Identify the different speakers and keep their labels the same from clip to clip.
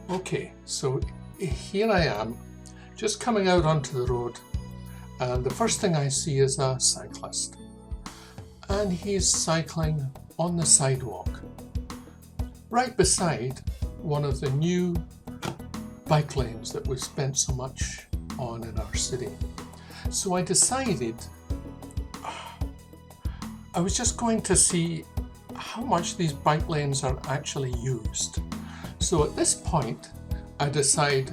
Speaker 1: Okay, so here I am, just coming out onto the road, and the first thing I see is a cyclist, and he's cycling on the sidewalk, right beside one of the new bike lanes that we've spent so much on in our city. So I decided I was just going to see how much these bike lanes are actually used. So at this point, I decide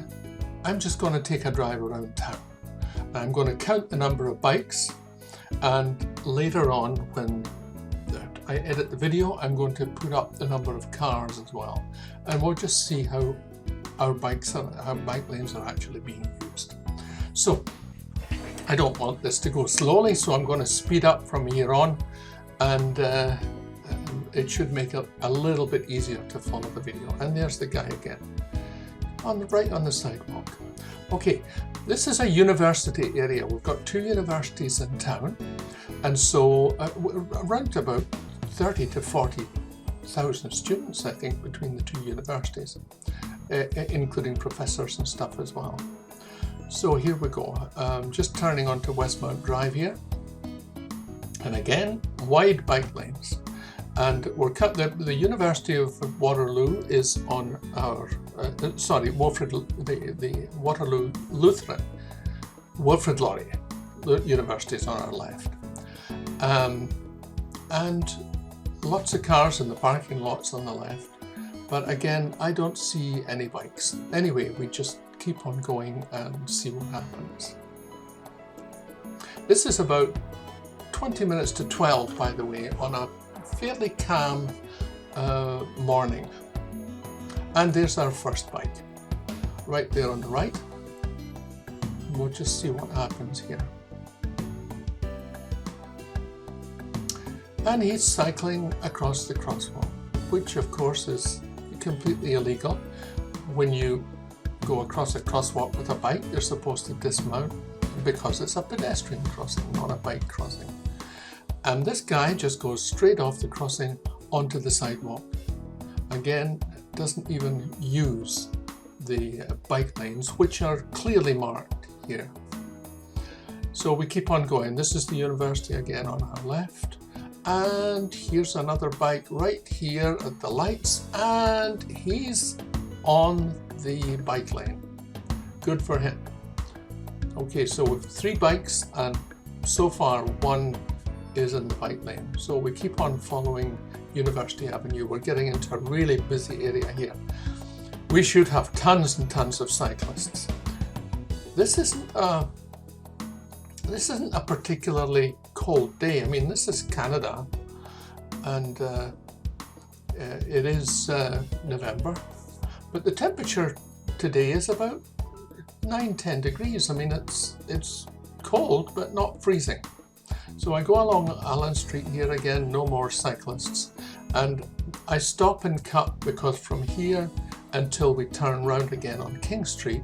Speaker 1: I'm just going to take a drive around town. I'm going to count the number of bikes, and later on when I edit the video, I'm going to put up the number of cars as well. And we'll just see how our bike lanes are actually being used. So I don't want this to go slowly, so I'm going to speed up from here on, and it should make it a little bit easier to follow the video. And there's the guy again, right on the sidewalk. Okay, this is a university area. We've got two universities in town, and so around about 30 to 40,000 students, I think, between the two universities, including professors and stuff as well. So here we go, just turning onto Westmount Drive here, and again, wide bike lanes. And we're the University of Waterloo is on our, the Waterloo Lutheran, Wilfrid Laurier University is on our left. And lots of cars in the parking lots on the left. But again, I don't see any bikes. Anyway, we just keep on going and see what happens. This is about 20 minutes to 12, by the way, on a fairly calm morning. And there's our first bike, right there on the right. We'll just see what happens here. And he's cycling across the crosswalk, which of course is completely illegal. When you go across a crosswalk with a bike, you're supposed to dismount because it's a pedestrian crossing, not a bike crossing. And this guy just goes straight off the crossing onto the sidewalk. Again, doesn't even use the bike lanes, which are clearly marked here. So we keep on going. This is the university again on our left. And here's another bike right here at the lights, and he's on the bike lane. Good for him. Okay, so we've 3 bikes, and so far one is in the bike lane. So we keep on following University Avenue. We're getting into a really busy area here. We should have tons and tons of cyclists. This isn't a particularly cold day. I mean, this is Canada, and it is November, but the temperature today is about 9-10 degrees. I mean, it's cold, but not freezing. So I go along Allen Street here again, no more cyclists, and I stop and cut because from here until we turn round again on King Street,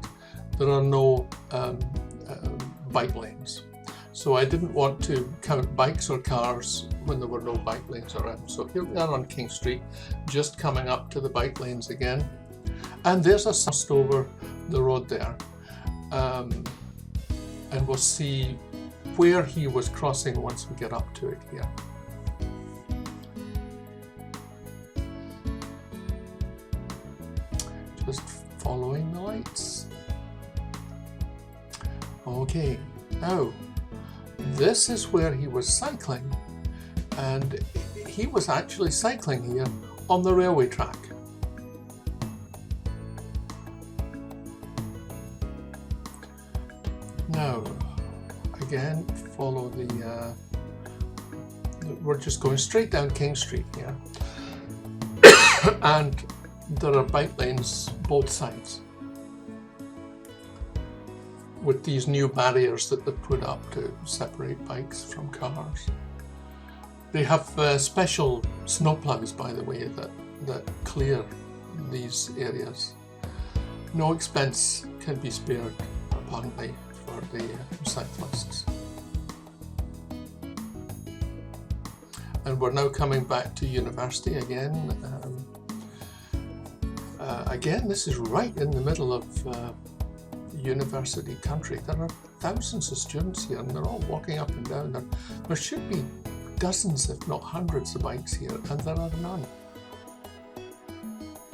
Speaker 1: there are no bike lanes. So I didn't want to count bikes or cars when there were no bike lanes around. So here we are on King Street, just coming up to the bike lanes again. And there's a just over the road there. And we'll see where he was crossing once we get up to it here. Just following the lights. Okay, now this is where he was cycling, and he was actually cycling here on the railway track. Now, again, follow the, we're just going straight down King Street here, and there are bike lanes both sides, with these new barriers that they put up to separate bikes from cars. They have special snowplows, by the way, that clear these areas. No expense can be spared, apparently, for the cyclists. And we're now coming back to university again. Again, this is right in the middle of university country. There are thousands of students here and they're all walking up and down. There should be dozens, if not hundreds of bikes here, and there are none.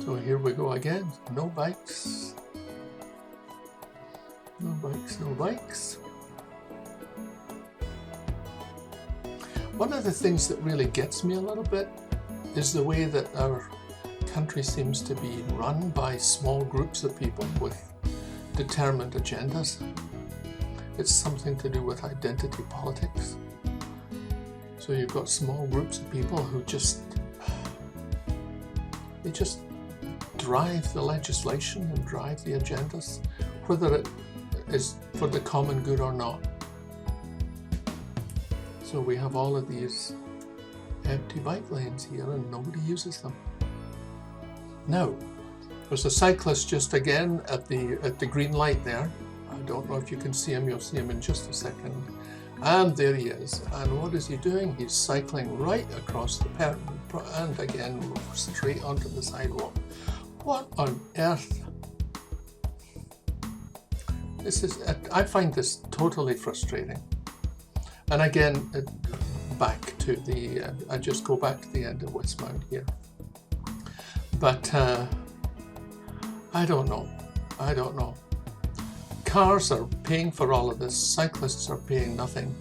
Speaker 1: So here we go again. No bikes. No bikes, no bikes. One of the things that really gets me a little bit is the way that our country seems to be run by small groups of people with determined agendas. It's something to do with identity politics. So you've got small groups of people who just drive the legislation and drive the agendas, whether it is for the common good or not. So we have all of these empty bike lanes here and nobody uses them. Now, there's a cyclist just again at the green light there. I don't know if you can see him, you'll see him in just a second. And there he is. And what is he doing? He's cycling right across the and again straight onto the sidewalk. What on earth? I find this totally frustrating. And again, back to the, I just go back to the end of Westmount here. But I don't know. Cars are paying for all of this, cyclists are paying nothing,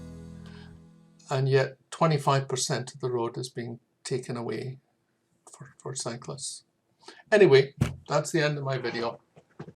Speaker 1: and yet 25% of the road is being taken away for cyclists. Anyway, that's the end of my video.